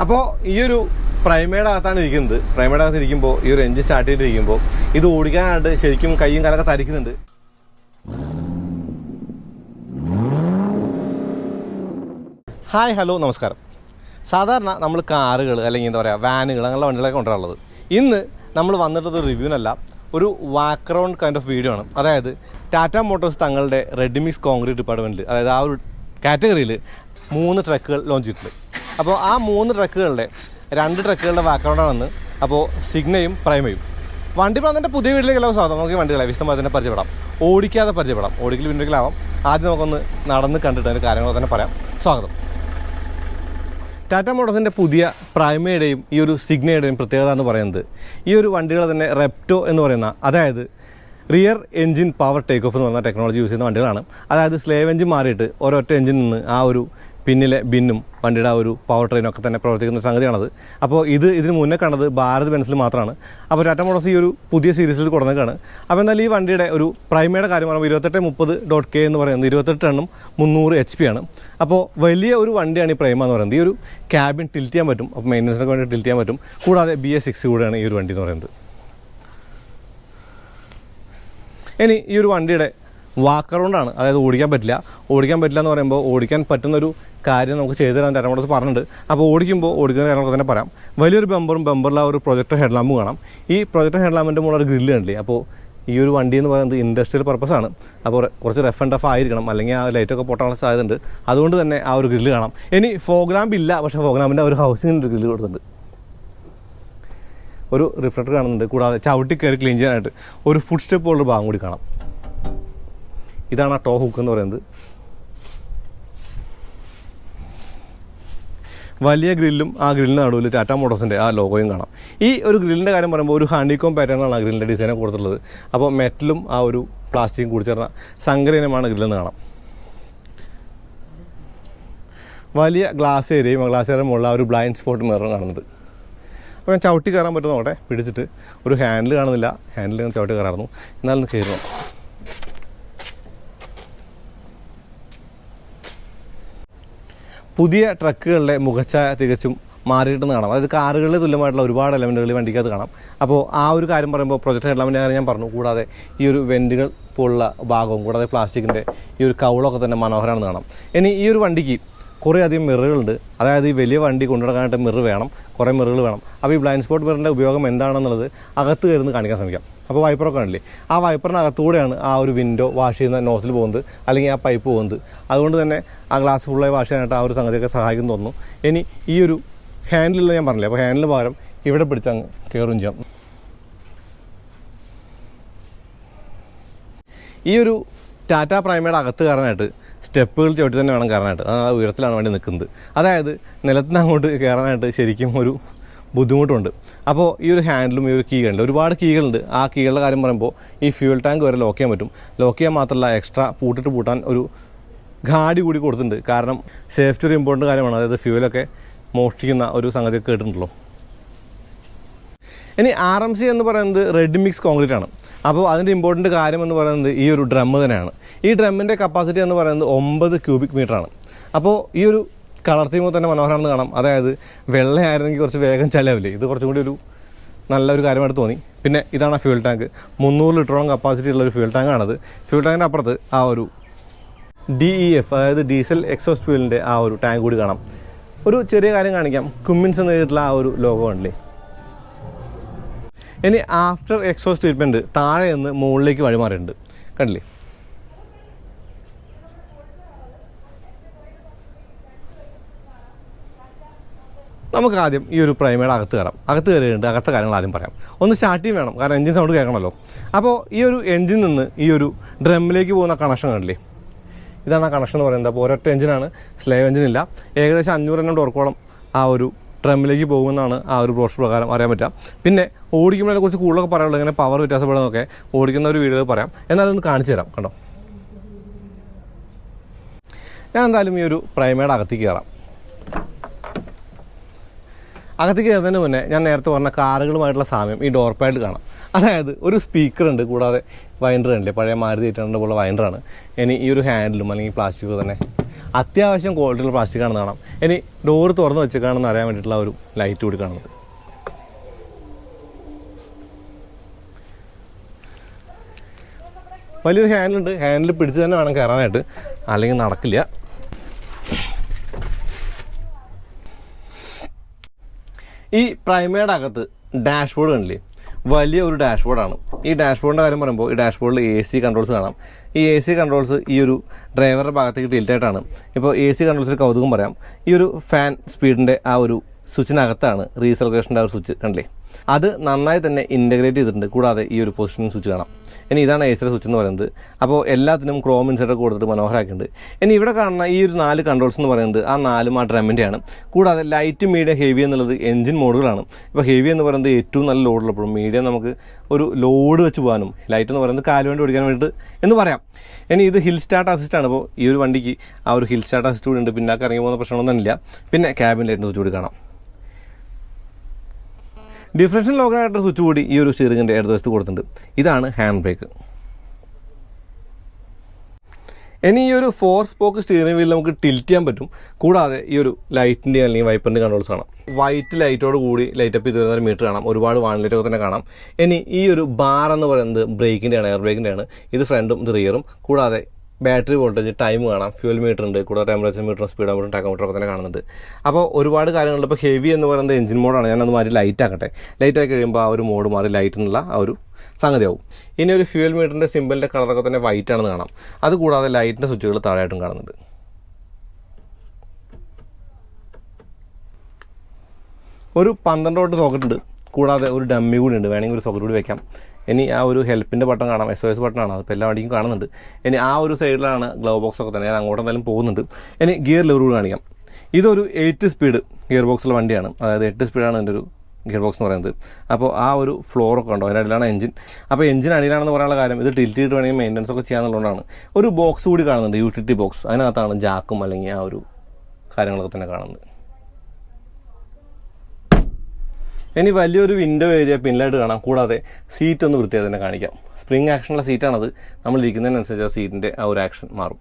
അപ്പോൾ ഈ ഒരു പ്രൈമയുടെ അകത്താണ് ഇരിക്കുന്നത്. പ്രൈമയുടെ അകത്ത് ഇരിക്കുമ്പോൾ ഈ ഒരു എഞ്ചിൻ സ്റ്റാർട്ട് ചെയ്തിരിക്കുമ്പോൾ ഇത് ഓടിക്കാനായിട്ട് ശരിക്കും കൈയും കാലൊക്കെ തരിക്കുന്നുണ്ട്. ഹായ്, ഹലോ, നമസ്കാരം. സാധാരണ നമ്മൾ കാറുകൾ അല്ലെങ്കിൽ എന്താ പറയുക വാനുകൾ അങ്ങനെയുള്ള വണ്ടികളൊക്കെ കൊണ്ടുവരാറുള്ളത്. ഇന്ന് നമ്മൾ വന്നിട്ടത് റിവ്യൂനല്ല, ഒരു വാക്കറൗണ്ട് കൈൻഡ് ഓഫ് വീഡിയോ ആണ്. അതായത് ടാറ്റ മോട്ടോഴ്സ് തങ്ങളുടെ റെഡിമിക്സ് കോൺക്രീറ്റ് ഡിപ്പാർട്ട്മെൻറ്റിൽ, അതായത് ആ ഒരു കാറ്റഗറിയിൽ 3 ട്രക്കുകൾ ലോഞ്ച് ചെയ്തിട്ടുണ്ട്. അപ്പോൾ ആ 3 ട്രക്കുകളുടെ 2 ട്രക്കുകളുടെ വാക്കറൗണ്ടാണെന്ന്. അപ്പോൾ സിഗ്നയും പ്രൈമയും. വണ്ടിപ്രാന്തൻ്റെ പുതിയ വീട്ടിലേക്ക് എല്ലാവരും സ്വാഗതം. നമുക്ക് വണ്ടികളെ വിശദമായി തന്നെ പരിചയപ്പെടാം, ഓടിക്കാതെ പരിചയപ്പെടാം. ഓടിക്കൽ വീട്ടിലേക്കാവാം. ആദ്യം നമുക്കൊന്ന് നടന്ന് കണ്ടിട്ട് അതിൻ്റെ കാര്യങ്ങൾ തന്നെ പറയാം. സ്വാഗതം. ടാറ്റ മോട്ടോഴ്സിൻ്റെ പുതിയ പ്രൈമയുടെയും ഈ ഒരു സിഗ്നയുടെയും പ്രത്യേകത എന്ന് പറയുന്നത് ഈ ഒരു വണ്ടികൾ തന്നെ റെപ്റ്റോ എന്ന് പറയുന്ന, അതായത് rear engine power take off എന്ന് പറയുന്ന ടെക്നോളജി യൂസ് ചെയ്യുന്ന വണ്ടികളാണ്. അതായത് സ്ലേവ് എഞ്ചിൻ മാറിയിട്ട് ഒരൊറ്റ എഞ്ചിൻ നിന്ന് ആ ഒരു പിന്നിലെ ബിന്നും വണ്ടിയുടെ ആ ഒരു പവർ ട്രെയിനൊക്കെ തന്നെ പ്രവർത്തിക്കുന്ന ഒരു സംഗതിയാണത്. അപ്പോൾ ഇതിന് മുന്നേ കണ്ടത് ഭാരത് ബെൻസിൽ മാത്രമാണ്. അപ്പോൾ ടാറ്റ മോട്ടോഴ്സ് ഈ ഒരു പുതിയ സീരീസിൽ കൊടുക്കുന്നതാണ്. അപ്പോൾ എന്തായാലും ഈ വണ്ടിയുടെ ഒരു പ്രൈമയുടെ കാര്യം പറയുമ്പോൾ 2830.K എന്ന് പറയുന്നത് 28 ടണ്ണും 300 HP ആണ്. അപ്പോൾ വലിയ ഒരു വണ്ടിയാണ് ഈ പ്രൈമ എന്ന് പറയുന്നത്. ഈ ഒരു ക്യാബിൻ ടിൽറ്റ് ചെയ്യാൻ പറ്റും. അപ്പോൾ മെയിൻ്റനൻസിനൊക്കെ വേണ്ടി ടിൽറ്റ് ചെയ്യാൻ പറ്റും. കൂടാതെ BS6 കൂടെയാണ് ഈ ഒരു വണ്ടി എന്ന് പറയുന്നത്. ഇനി ഈ ഒരു വണ്ടിയുടെ വാക്കറൗണ്ടാണ്, അതായത് ഓടിക്കാൻ പറ്റില്ല എന്ന് പറയുമ്പോൾ ഓടിക്കാൻ പറ്റുന്നൊരു കാര്യം നമുക്ക് ചെയ്തു തരാൻ ടാറ്റ മോട്ടോഴ്സ് പറഞ്ഞിട്ടുണ്ട്. അപ്പോൾ ഓടിക്കുന്ന കാര്യങ്ങളൊക്കെ തന്നെ പറയാം. വലിയൊരു ബമ്പറിൽ ആ ഒരു പ്രൊജക്ടർ ഹെഡ്ലാമ്പും കാണാം. ഈ പ്രൊജക്ടർ ഹെഡ്ലാമ്പിൻ്റെ മുകളിൽ ഒരു ഗ്രില്ല് കണ്ടില്ലേ. അപ്പോൾ ഈ ഒരു വണ്ടി എന്ന് പറയുന്നത് ഇൻഡസ്ട്രിയൽ പർപ്പസാണ്. അപ്പോൾ കുറച്ച് റഫ് ആൻഡ് ടഫ് ആയിരിക്കണം, അല്ലെങ്കിൽ ആ ലൈറ്റൊക്കെ പൊട്ടാനുള്ള സാധ്യതയുണ്ട്. അതുകൊണ്ട് തന്നെ ആ ഒരു ഗ്രില്ല് കാണാം. ഇനി ഫോഗ് ലാമ്പ് ഇല്ല, പക്ഷേ ഫോഗ് ലാമ്പിൻ്റെ ഒരു ഹൗസിങ്ങിൻ്റെ ഗ്രില്ല് കൊടുത്തിട്ടുണ്ട്. ഒരു റിഫ്ലക്ടർ കാണുന്നുണ്ട്. കൂടാതെ ചവിട്ടി കയറി ക്ലീൻ ചെയ്യാനായിട്ട് ഒരു ഫുഡ് സ്റ്റെപ്പ് ഉള്ളൊരു ഭാഗം കൂടി കാണാം. ഇതാണ് ആ ടോ ഹുക്ക് എന്ന് പറയുന്നത്. വലിയ ഗ്രില്ലും ആ ഗ്രില്ലിന് നടുവിൽ ടാറ്റ മോട്ടോഴ്സിൻ്റെ ആ ലോഗോയും കാണാം. ഈ ഒരു ഗ്രില്ലിൻ്റെ കാര്യം പറയുമ്പോൾ ഒരു ഹാൻഡികോം പാറ്റേണാണ് ആ ഗ്രില്ലിൻ്റെ ഡിസൈനെ കൊടുത്തിട്ടുള്ളത്. അപ്പോൾ മെറ്റലും ആ ഒരു പ്ലാസ്റ്റിക്കും കൂടി ചേർന്ന സങ്കരയിനമാണ് ഗ്രില്ലെന്ന് കാണാം. വലിയ ഗ്ലാസ് ഏരിയയും ഗ്ലാസ് ഏരിയയുടെ മുകളിൽ ആ ഒരു ബ്ലൈൻഡ് സ്പോട്ട് മിററും കാണുന്നത്. അപ്പോൾ ഞാൻ ചവിട്ടി കയറാൻ പറ്റുന്ന നോട്ടെ പിടിച്ചിട്ട്. ഒരു ഹാൻഡിൽ കാണുന്നില്ല, ഹാൻഡിൽ ഞാൻ ചവിട്ടി കയറായിരുന്നു. എന്നാലും കയറുന്നു. പുതിയ ട്രക്കുകളുടെ മുഖച്ഛായ തികച്ചും മാറിയിട്ടെന്ന് കാണാം. അതായത് കാറുകളിൽ തുല്യമായിട്ടുള്ള ഒരുപാട് എലമെൻറ്റുകൾ വണ്ടിക്കകത്ത് കാണാം. അപ്പോൾ ആ ഒരു കാര്യം പറയുമ്പോൾ പ്രൊജക്ടർ ഹെഡ്ലാമ്പിൻ്റെ കാര്യം ഞാൻ പറഞ്ഞു. കൂടാതെ ഈ ഒരു വെൻറ്റുകൾ പോലുള്ള ഭാഗവും കൂടാതെ പ്ലാസ്റ്റിക്കിൻ്റെ ഈ ഒരു കൗളൊക്കെ തന്നെ മനോഹരമാണെന്ന് കാണാം. ഇനി ഈ ഒരു വണ്ടിക്ക് കുറേ അധികം മിററുകളുണ്ട്. അതായത് ഈ വലിയ വണ്ടി കൊണ്ടുനടക്കാനായിട്ട് മിറർ വേണം, കുറേ മിററുകൾ വേണം. അപ്പോൾ ഈ ബ്ലൈൻഡ് സ്പോട്ട് മിററിൻ്റെ ഉപയോഗം എന്താണെന്നുള്ളത് അകത്ത് കയറുന്ന കാണിക്കാൻ ശ്രമിക്കാം. അപ്പോൾ വൈപ്പറൊക്കെ കണ്ടില്ലേ, ആ വൈപ്പറിനകത്തൂടെയാണ് ആ ഒരു വിൻഡോ വാഷ് ചെയ്യുന്ന നോസിൽ പോകുന്നത്, അല്ലെങ്കിൽ ആ പൈപ്പ് പോകുന്നത്. അതുകൊണ്ട് തന്നെ ആ ഗ്ലാസ് ഫുള്ളായി വാഷ് ചെയ്യാനായിട്ട് ആ ഒരു സംഗതിയൊക്കെ സഹായിക്കുന്നു തോന്നുന്നു. ഇനി ഈ ഒരു ഹാൻഡിലുള്ള ഞാൻ പറഞ്ഞില്ലേ, അപ്പോൾ ഹാൻഡിൽ പകരം ഇവിടെ പിടിച്ചങ്ങ് കയറും ചെയ്യാം. ഈ ഒരു ടാറ്റ പ്രൈമയുടെ അകത്ത് കയറാനായിട്ട് സ്റ്റെപ്പുകൾ ചവിട്ടി തന്നെ വേണം കയറാനായിട്ട്. ആ ഉയരത്തിലാണ് വണ്ടി നിൽക്കുന്നത്. അതായത് നിലത്തുനിന്ന് അങ്ങോട്ട് കയറാനായിട്ട് ശരിക്കും ഒരു ബുദ്ധിമുട്ടുണ്ട്. അപ്പോൾ ഈ ഒരു ഹാൻഡിലും ഈ ഒരു കീ ഉണ്ട്, ഒരുപാട് കീകളുണ്ട്. ആ കീകളുടെ കാര്യം പറയുമ്പോൾ ഈ ഫ്യൂൽ ടാങ്ക് വരെ ലോക്ക് ചെയ്യാൻ പറ്റും. ലോക്ക് ചെയ്യാൻ മാത്രമല്ല, എക്സ്ട്രാ പൂട്ടാൻ ഒരു ഗാഡി കൂടി കൊടുത്തിട്ടുണ്ട്. കാരണം സേഫ്റ്റി ഒരു ഇമ്പോർട്ടൻ്റ് കാര്യമാണ്. അതായത് ഫ്യൂലൊക്കെ മോഷ്ടിക്കുന്ന ഒരു സംഗതിയൊക്കെ കേട്ടിട്ടുണ്ടല്ലോ. ഇനി RMC എന്ന് പറയുന്നത് റെഡിമിക്സ് കോൺക്രീറ്റ് ആണ്. അപ്പോൾ അതിൻ്റെ ഇമ്പോർട്ടൻ്റ് കാര്യം എന്ന് പറയുന്നത് ഈ ഒരു ഡ്രം തന്നെയാണ്. ഈ ഡ്രമ്മിൻ്റെ കപ്പാസിറ്റി എന്ന് പറയുന്നത് 9 ക്യൂബിക് മീറ്ററാണ്. അപ്പോൾ ഈ ഒരു കളർ തീമുമ്പോൾ തന്നെ മനോഹരമാണെന്ന് കാണാം. അതായത് വെള്ളയായിരുന്നെങ്കിൽ കുറച്ച് വേഗം ചലവില്ലേ, ഇത് കുറച്ചും കൂടി ഒരു നല്ലൊരു കാര്യമായിട്ട് തോന്നി. പിന്നെ ഇതാണ് ആ ഫ്യൂൽ ടാങ്ക്. 300 ലിറ്ററോളം കപ്പാസിറ്റി ഉള്ളൊരു ഫ്യൂൽ ടാങ്കാണത്. ഫ്യൂൽ ടാങ്കിൻ്റെ അപ്പുറത്ത് ആ ഒരു DEF, അതായത് ഡീസൽ എക്സോസ്റ്റ് ഫ്യൂലിൻ്റെ ആ ഒരു ടാങ്ക് കൂടി കാണാം. ഒരു ചെറിയ കാര്യം കാണിക്കാം. കുമ്മിൻസ് എന്ന് എഴുതിയിട്ടുള്ള ആ ഒരു ലോഗോ ഉണ്ടല്ലേ. ഇനി ആഫ്റ്റർ എക്സോസ്റ്റ് ട്രീറ്റ്മെൻറ്റ് താഴെ നിന്ന് മുകളിലേക്ക് വഴിമാറിയിട്ടുണ്ട്, കണ്ടില്ലേ. നമുക്ക് ആദ്യം ഈ ഒരു പ്രൈമയുടെ അകത്ത് കയറിയിട്ടുണ്ട്. അകത്തെ കാര്യങ്ങൾ ആദ്യം പറയാം. ഒന്ന് സ്റ്റാർട്ടിങ് വേണം, കാരണം എഞ്ചിൻ സൗണ്ട് കേൾക്കണമല്ലോ. അപ്പോൾ ഈ ഒരു എഞ്ചിൻ നിന്ന് ഈ ഒരു ഡ്രമ്മിലേക്ക് പോകുന്ന കണക്ഷൻ കണ്ടില്ലേ, ഇതാണ് ആ കണക്ഷൻ എന്ന് പറയുന്നത്. അപ്പോൾ ഒരൊറ്റ എഞ്ചിനാണ്, സ്ലേവ് എഞ്ചിൻ ഇല്ല. ഏകദേശം 500 ടോർക്കോളം ആ ഒരു ഡ്രമ്മിലേക്ക് പോകുമെന്നാണ് ആ ഒരു ബ്രോഷർ പ്രകാരം അറിയാൻ പറ്റുക. പിന്നെ ഓടിക്കുമ്പോഴതിനെ കുറിച്ച് കൂടുതലൊക്കെ പറയാനുള്ളത്, ഇങ്ങനെ പവർ വ്യത്യാസപ്പെടുന്നതൊക്കെ ഓടിക്കുന്ന ഒരു വീഡിയോയിൽ പറയാം. എന്നാലൊന്ന് കാണിച്ചു തരാം. കണ്ടോ, ഞാൻ എന്തായാലും ഈ ഒരു പ്രൈമയുടെ അകത്തേക്ക് കയറാം. അകത്തേക്ക് കയറുന്നതിന് മുന്നേ ഞാൻ നേരത്തെ പറഞ്ഞ കാറുകളുമായിട്ടുള്ള സാമ്യം ഈ ഡോർ പാഡിൽ കാണാം. അതായത് ഒരു സ്പീക്കറുണ്ട്, കൂടാതെ വൈൻഡർ ഉണ്ട്, പഴയ മാരുതി 800 പോലുള്ള വൈൻഡറാണ്. ഇനി ഈ ഒരു ഹാൻഡിലും അല്ലെങ്കിൽ പ്ലാസ്റ്റിക്കോ തന്നെ അത്യാവശ്യം ക്വാളിറ്റിയുള്ള പ്ലാസ്റ്റിക്കാണെന്ന് കാണാം. ഇനി ഡോറ് തുറന്ന് വെച്ചേക്കാണെന്ന് അറിയാൻ വേണ്ടിയിട്ടുള്ള ഒരു ലൈറ്റ് കൂടി കാണുന്നത്. വലിയൊരു ഹാൻഡിലുണ്ട്. ഹാൻഡിൽ പിടിച്ച് തന്നെ വേണം കയറാനായിട്ട്, അല്ലെങ്കിൽ നടക്കില്ല. ഈ പ്രൈമയുടെ അകത്ത് ഡാഷ്ബോർഡ് കണ്ടില്ലേ, വലിയ ഒരു ഡാഷ്ബോർഡാണ്. ഈ ഡാഷ്ബോർഡിൻ്റെ കാര്യം പറയുമ്പോൾ ഈ ഡാഷ്ബോർഡിൽ AC കൺട്രോൾസ് കാണാം. ഈ AC കൺട്രോൾസ് ഈ ഒരു ഡ്രൈവറുടെ ഭാഗത്തേക്ക് ടിൽറ്റായിട്ടാണ്. ഇപ്പോൾ AC കൺട്രോൾസിൽ കൗതുകം പറയാം, ഈ ഒരു ഫാൻ സ്പീഡിൻ്റെ ആ ഒരു സ്വിച്ചിനകത്താണ് റീസർക്കുലേഷൻ്റെ ആ ഒരു സ്വിച്ച് കണ്ടില്ലേ, അത് നന്നായി തന്നെ ഇൻ്റഗ്രേറ്റ് ചെയ്തിട്ടുണ്ട്. കൂടാതെ ഈ ഒരു പൊസിഷനിങ് സ്വിച്ച് കാണാം. ഇനി ഇതാണ് AC സ്വിച്ച് എന്ന് പറയുന്നത്. അപ്പോൾ എല്ലാത്തിനും ക്രോം ഇൻസൈഡർ കൊടുത്തിട്ട് മനോഹരമാക്കിയിട്ടുണ്ട്. ഇനി ഇവിടെ കാണുന്ന ഈ ഒരു 4 കൺട്രോൾസ് എന്ന് പറയുന്നത് ആ 4 ആ ഡ്രമ്മിൻ്റെയാണ്. കൂടാതെ ലൈറ്റ്, മീഡിയം, ഹെവി എന്നുള്ളത് എഞ്ചിൻ മോഡുകളാണ്. ഇപ്പോൾ ഹെവി എന്ന് പറയുന്നത് ഏറ്റവും നല്ല ലോഡുള്ളപ്പോഴും, മീഡിയം നമുക്ക് ഒരു ലോഡ് വെച്ച് പോകാനും, ലൈറ്റ് എന്ന് പറയുന്നത് കാല് വേണ്ടി ഓടിക്കാൻ വേണ്ടിയിട്ട് എന്ന് പറയാം. ഇനി ഇത് ഹിൽ സ്റ്റാർട്ട് അസിസ്റ്റാണ്. അപ്പോൾ ഈ ഒരു വണ്ടിക്ക് ആ ഒരു ഹിൽ സ്റ്റാർട്ട് അസിസ്റ്റ് കൂടി ഉണ്ട്. പിന്നാക്ക് ഇറങ്ങി പോകുന്ന പ്രശ്നമൊന്നും ഇല്ല. പിന്നെ ക്യാബിൻ ലൈറ്റിൻ്റെ സ്വിച്ച് കൂടി കാണാം. ഡിഫറൻഷ്യൽ ലോക്കായിട്ട് സ്വിച്ച് കൂടി ഈ ഒരു സ്റ്റിയറിംഗിൻ്റെ ഇടതുവശത്ത് കൊടുത്തിട്ടുണ്ട്. ഇതാണ് ഹാൻഡ് ബ്രേക്ക്. ഇനി ഈ ഒരു 4 സ്പോക്ക് സ്റ്റിയറിംഗ് വീൽ നമുക്ക് ടിൽറ്റ് ചെയ്യാൻ പറ്റും. കൂടാതെ ഈ ഒരു ലൈറ്റിൻ്റെ അല്ലെങ്കിൽ വൈപ്പറിൻ്റെ കൺട്രോൾസ് കാണാം. വൈറ്റ് ലൈറ്റോട് കൂടി ലൈറ്റ് അപ്പ് ചെയ്ത് വരുന്ന മീറ്റർ കാണാം. ഒരുപാട് വാണിലൈറ്റൊക്കെ തന്നെ കാണാം. ഇനി ഈ ഒരു ബാർ എന്ന് പറയുന്നത് ബ്രേക്കിൻ്റെയാണ്, എയർ ബ്രേക്കിൻ്റെയാണ്. ഇത് ഫ്രണ്ടും ഇത് റിയറും. കൂടാതെ ബാറ്ററി വോൾട്ടേജ്, ടൈം കാണാം, ഫ്യൂൽ മീറ്റർ ഉണ്ട്. കൂടാതെ ടെമ്പറേച്ചർ മീറ്ററും സ്പീഡോമീറ്ററും ടാക്കോമീറ്ററും ഒക്കെ തന്നെ കാണുന്നുണ്ട്. അപ്പോൾ ഒരുപാട് കാര്യങ്ങളുണ്ട്. ഇപ്പോൾ ഹെവി എന്ന് പറയുന്നത് എഞ്ചിൻ മോഡാണ്. ഞാനത് മാറി ലൈറ്റ് ആക്കട്ടെ. ലൈറ്റ് ആക്കി കഴിയുമ്പോൾ ആ ഒരു മോഡ് മാറി ലൈറ്റ് എന്നുള്ള ആ ഒരു സംഗതിയാവും. ഇനി ഒരു ഫ്യൂൽ മീറ്ററിൻ്റെ സിമ്പിളിൻ്റെ കളറൊക്കെ തന്നെ വൈറ്റ് ആണെന്ന് കാണാം. അതുകൂടാതെ ലൈറ്റിൻ്റെ സ്വിച്ചുകൾ താഴെയായിട്ടും കാണുന്നുണ്ട്. ഒരു 12 വോൾട്ട് സോക്കറ്റ് ഉണ്ട്. കൂടാതെ ഒരു ഡമ്മി കൂടി ഉണ്ട്. വേണമെങ്കിൽ ഒരു സോക്കറ്റ് കൂടി വെക്കാം. ഇനി ആ ഒരു ഹെൽപ്പിൻ്റെ ബട്ടൺ കാണാം, SOS ബട്ടണാണ്. അതിപ്പോൾ എല്ലാ വണ്ടിക്കും കാണുന്നുണ്ട്. ഇനി ആ ഒരു സൈഡിലാണ് ഗ്ലൗ ബോക്സ് ഒക്കെ തന്നെ. ഞാൻ അങ്ങോട്ട് എന്തായാലും പോകുന്നുണ്ട്. ഇനി ഗിയർ ലെവർ കൂടി കാണിക്കാം. ഇതൊരു 8 സ്പീഡ് ഗിയർ ബോക്സുള്ള വണ്ടിയാണ്. അതായത് 8 സ്പീഡാണ് എൻ്റെ ഒരു ഗിയർ ബോക്സ് എന്ന് പറയുന്നത്. അപ്പോൾ ആ ഒരു ഫ്ലോറൊക്കെ ഉണ്ടോ, അതിനടിയിലാണ് എഞ്ചിൻ. അപ്പോൾ എഞ്ചിൻ അടിയിലാണെന്ന് പറയാനുള്ള കാര്യം ഇത് ടിൽറ്റ് ചെയ്തിട്ട് വേണമെങ്കിൽ മെയിൻ്റനൻസ് ഒക്കെ ചെയ്യാന്നുള്ളതാണ്. ഒരു ബോക്സ് കൂടി കാണുന്നുണ്ട്, യൂട്ടിലിറ്റി ബോക്സ്. അതിനകത്താണ് ജാക്കും അല്ലെങ്കിൽ ആ ഒരു കാര്യങ്ങളൊക്കെ തന്നെ കാണുന്നത്. ഇനി വലിയൊരു വിൻഡോ ഏരിയ പിന്നിലായിട്ട് കാണാം. കൂടാതെ സീറ്റ് ഒന്ന് വൃത്തിയായി തന്നെ കാണിക്കാം. സ്പ്രിംഗ് ആക്ഷനുള്ള സീറ്റാണത്. നമ്മൾ ഇരിക്കുന്നതിനനുസരിച്ച് ആ സീറ്റിൻ്റെ ആ ഒരു ആക്ഷൻ മാറും.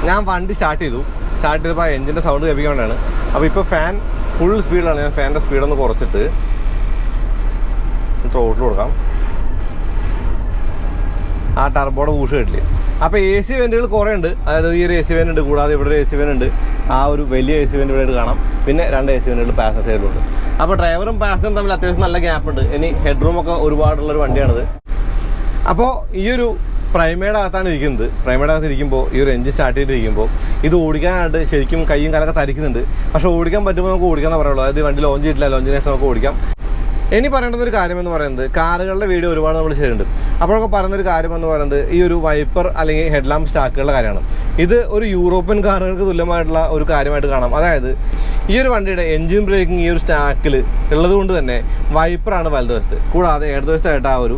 ഞാൻ വണ്ടി സ്റ്റാർട്ട് ചെയ്തപ്പോൾ എഞ്ചിൻ്റെ സൗണ്ട് കേൾപ്പിക്കാൻ വേണ്ടിയാണ്. അപ്പോൾ ഇപ്പോൾ ഫാൻ ഫുൾ സ്പീഡിലാണ്. ഞാൻ ഫാനിൻ്റെ സ്പീഡൊന്ന് കുറച്ചിട്ട് ത്രോട്ടിൽ കൊടുക്കാം. ആ ടർബോയുടെ പൂഷ് കേട്ടില്ലേ. അപ്പോൾ AC വെന്റുകൾ കുറേ ഉണ്ട്. അതായത് ഈ ഒരു AC വെന്റ് ഉണ്ട്. കൂടാതെ ഇവിടെ ഒരു AC വെന്റ് ഉണ്ട്. ആ ഒരു വലിയ AC വെന്റ് ഇവിടെ കാണാം. പിന്നെ 2 AC വെന്റുകൾ പാസഞ്ചർ സൈഡിലുണ്ട്. അപ്പോൾ ഡ്രൈവറും പാസഞ്ചറും തമ്മിൽ അത്യാവശ്യം നല്ല ഗ്യാപ്പ് ഉണ്ട്. ഇനി ഹെഡ് റൂമൊക്കെ ഒരുപാടുള്ളൊരു വണ്ടിയാണിത്. അപ്പോൾ ഈ ഒരു പ്രൈമയുടെ അകത്താണ് ഇരിക്കുന്നത്. പ്രൈമയുടെ അകത്ത് ഇരിക്കുമ്പോൾ ഈ ഒരു എഞ്ചിൻ സ്റ്റാർട്ട് ചെയ്തിരിക്കുമ്പോൾ ഇത് ഓടിക്കാനായിട്ട് ശരിക്കും കൈയും കാലൊക്കെ തരിക്കുന്നുണ്ട്. പക്ഷെ ഓടിക്കാൻ പറ്റുമ്പോൾ നമുക്ക് ഓടിക്കാന്ന് പറയുള്ളൂ. അതായത് വണ്ടി ലോഞ്ച് ചെയ്തിട്ടില്ല, ലോഞ്ചിന് ശേഷം നമുക്ക് ഓടിക്കാം. ഇനി പറയേണ്ടുന്ന ഒരു കാര്യമെന്ന് പറയുന്നത് കാറുകളുടെ വീഡിയോ ഒരുപാട് നമ്മൾ ചെയ്തിട്ടുണ്ട്. അപ്പോഴൊക്കെ പറയുന്നൊരു കാര്യമെന്ന് പറയുന്നത് ഈ ഒരു വൈപ്പർ അല്ലെങ്കിൽ ഹെഡ് ലാമ്പ് സ്റ്റാക്കുകളുടെ കാര്യമാണ്. ഇത് ഒരു യൂറോപ്യൻ കാറുകൾക്ക് തുല്യമായിട്ടുള്ള ഒരു കാര്യമായിട്ട് കാണാം. അതായത് ഈ ഒരു വണ്ടിയുടെ എഞ്ചിൻ ബ്രേക്കിംഗ് ഈ ഒരു സ്റ്റാക്കിൽ ഉള്ളത് കൊണ്ട് തന്നെ വൈപ്പറാണ് വലതുവശത്ത്. കൂടാതെ ഇടതുവശത്തായിട്ട് ആ ഒരു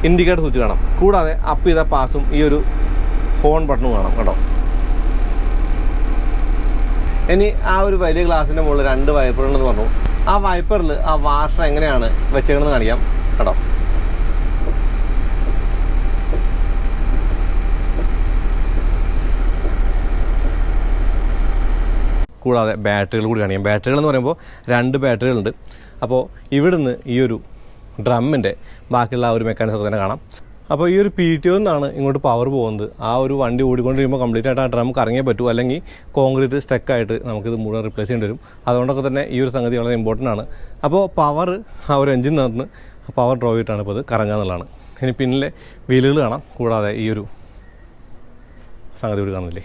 ഇൻഡിക്കേറ്റർ സ്വിച്ച് കാണാം. കൂടാതെ അപ്പ് ചെയ്ത പാസും ഈ ഒരു ഹോൺ ബട്ടണും കാണാം കേട്ടോ. ഇനി ആ ഒരു വലിയ ഗ്ലാസിൻ്റെ മുകളിൽ 2 വൈപ്പറുണ്ടെന്ന് പറഞ്ഞു. ആ വൈപ്പറിൽ ആ വാഷർ എങ്ങനെയാണ് വെച്ചേക്കണമെന്ന് കാണിക്കാം കേട്ടോ. കൂടാതെ ബാറ്ററികൾ കൂടി കാണിക്കാം. ബാറ്ററികൾ എന്ന് പറയുമ്പോൾ 2 ബാറ്ററികളുണ്ട്. അപ്പോൾ ഇവിടുന്ന് ഈ ഒരു ഡ്രമ്മിൻ്റെ ബാക്കിയുള്ള ആ ഒരു മെക്കാനിസം ഒക്കെ തന്നെ കാണാം. അപ്പോൾ ഈ ഒരു PTO എന്നാണ് ഇങ്ങോട്ട് പവർ പോകുന്നത്. ആ ഒരു വണ്ടി ഓടിക്കൊണ്ടിരിക്കുമ്പോൾ കംപ്ലീറ്റ് ആയിട്ട് ആ ഡ്രം കറങ്ങിയേ പറ്റൂ. അല്ലെങ്കിൽ കോൺക്രീറ്റ് സ്റ്റക്കായിട്ട് നമുക്കിത് മുഴുവൻ റിപ്ലേസ് ചെയ്യേണ്ടി വരും. അതുകൊണ്ടൊക്കെ തന്നെ ഈ ഒരു സംഗതി വളരെ ഇമ്പോർട്ടൻ്റ് ആണ്. അപ്പോൾ പവർ ആ ഒരു എഞ്ചിൻ നിന്ന് പവർ ഡ്രോ ചെയ്തിട്ടാണ് ഇപ്പോൾ ഇത് കറങ്ങുക എന്നുള്ളതാണ്. ഇനി പിന്നിലെ വീലുകൾ കാണാം. കൂടാതെ ഈ ഒരു സംഗതി കൂടി കാണുന്നില്ലേ.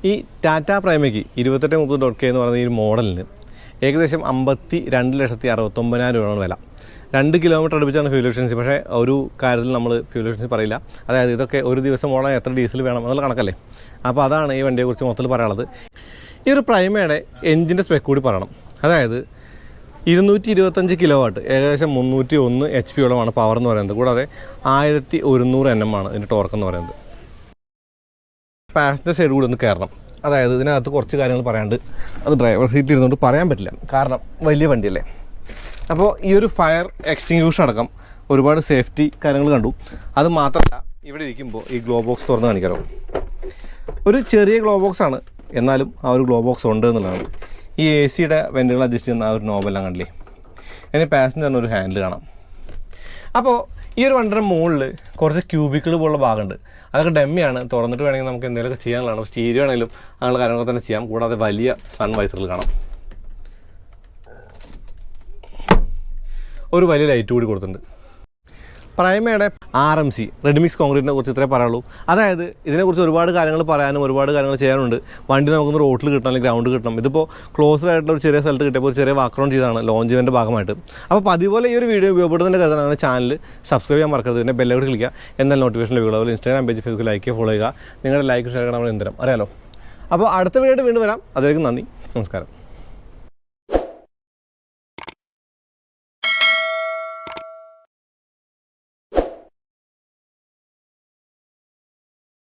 ഈ ടാറ്റ പ്രൈമയ്ക്ക് 2830.K എന്ന് പറയുന്ന ഈ ഒരു മോഡലിന് ഏകദേശം 52,69,000 രൂപയാണ് വില. 2 കിലോമീറ്റർ അടുപ്പിച്ചാണ് ഫ്യൂൽ എഫിഷ്യൻസി. പക്ഷേ ഒരു കാര്യത്തിൽ നമ്മൾ ഫ്യൂൽ എഫിഷ്യൻസി പറയില്ല. അതായത് ഇതൊക്കെ ഒരു ദിവസം ഓടാൻ എത്ര ഡീസൽ വേണം എന്നുള്ള കണക്കല്ലേ. അപ്പോൾ അതാണ് ഈ വണ്ടിയെക്കുറിച്ച് മൊത്തത്തിൽ പറയാനുള്ളത്. ഈ ഒരു പ്രൈമയുടെ എഞ്ചിൻ്റെ സ്പെക്ക് കൂടി പറയണം. അതായത് 225 കിലോ വാട്ട്, ഏകദേശം 301 HP പവർ എന്ന് പറയുന്നത്. കൂടാതെ 1100 Nm ആണ് ഇതിൻ്റെ ടോർക്ക് എന്ന് പറയുന്നത്. പാസഞ്ചർ സൈഡ് കൂടി ഒന്ന് കയറണം. അതായത് ഇതിനകത്ത് കുറച്ച് കാര്യങ്ങൾ പറയാണ്ട് അത് ഡ്രൈവർ സീറ്റിൽ ഇരുന്നുകൊണ്ട് പറയാൻ പറ്റില്ല. കാരണം വലിയ വണ്ടിയല്ലേ. അപ്പോൾ ഈ ഒരു ഫയർ എക്സ്റ്റിങ്ക്യൂഷർ അടക്കം ഒരുപാട് സേഫ്റ്റി കാര്യങ്ങൾ കണ്ടു. അത് മാത്രമല്ല ഇവിടെ ഇരിക്കുമ്പോൾ ഈ ഗ്ലോ ബോക്സ് തുറന്ന് കാണിക്കാമോ. ഒരു ചെറിയ ഗ്ലോ ബോക്സാണ്, എന്നാലും ആ ഒരു ഗ്ലോ ബോക്സ് ഉണ്ട് എന്നുള്ളതാണ്. ഈ AC യുടെ വെൻറ്റുകൾ അഡ്ജസ്റ്റ് ചെയ്യുന്ന ആ ഒരു നോബെല്ലാം കണ്ടില്ലേ. ഇനി പാസഞ്ചറിന് ഒരു ഹാൻഡിൽ കാണാം. അപ്പോൾ ഈ ഒരു വണ്ടിയുടെ മുകളിൽ കുറച്ച് ക്യൂബിക്കിൾ പോലുള്ള ഭാഗമുണ്ട്. അതൊക്കെ ഡെമ്മിയാണ്, തുറന്നിട്ട് വേണമെങ്കിൽ നമുക്ക് എന്തെങ്കിലുമൊക്കെ ചെയ്യാനുള്ളതാണ്. സ്റ്റീരിയോ ആണെങ്കിലും അങ്ങനെയുള്ള കാര്യങ്ങളൊക്കെ തന്നെ ചെയ്യാം. കൂടാതെ വലിയ സൺ വൈസറുകൾ കാണാം. ഒരു വലിയ ലൈറ്റ് കൂടി കൊടുത്തിട്ടുണ്ട്. പ്രൈമയുടെ RMC റെഡി മിക്സ് കോൺക്രീറ്റിനെ കുറിച്ച് ഇത്രേ പറയുള്ളൂ. അതായത് ഇതിനെക്കുറിച്ച് ഒരുപാട് കാര്യങ്ങൾ പറയാനും ഒരുപാട് കാര്യങ്ങൾ ചെയ്യാനുണ്ട്. വണ്ടി നമുക്കൊന്ന് റോട്ടിൽ കിട്ടണം, അല്ലെങ്കിൽ ഗ്രൗണ്ട് കിട്ടണം. ഇതിപ്പോൾ ക്ലോസ്ഡ് ആയിട്ടുള്ള ഒരു ചെറിയ സ്ഥലത്ത് കിട്ടിയപ്പോൾ ഒരു ചെറിയ വാക്ക്ഗ്രൗണ്ട് ചെയ്താണ് ലോഞ്ച് ഇവൻ്റെ ഭാഗമായിട്ട്. അപ്പോൾ അതുപോലെ ഈ ഒരു വീഡിയോ ഉപയോഗപ്പെടുന്നതിൻ്റെ കരുതാണ് അങ്ങനെ ചാനൽ സബ്സ്ക്രൈബ് ചെയ്യാൻ മറക്കരുത്. പിന്നെ ബെല്ലൈക്കൺ ക്ലിക്ക് ചെയ്യുക, എന്നാൽ നോട്ടിഫിക്കേഷൻ ലഭിക്കുള്ളൂ. അതുപോലെ ഇൻസ്റ്റാഗ്രാം പേജ് ഫേസ്ബുക്ക് ലൈക്ക് ചെയ്യുക, ഫോളോ ചെയ്യുക. നിങ്ങളുടെ ലൈക്ക് ഷെയർ ചെയ്യണം, നമ്മൾ എന്തിനും അറിയാലോ. അപ്പോൾ അടുത്ത വീഡിയോ വീണ്ടും വരാം. അതിലേക്ക് നന്ദി, നമസ്കാരം.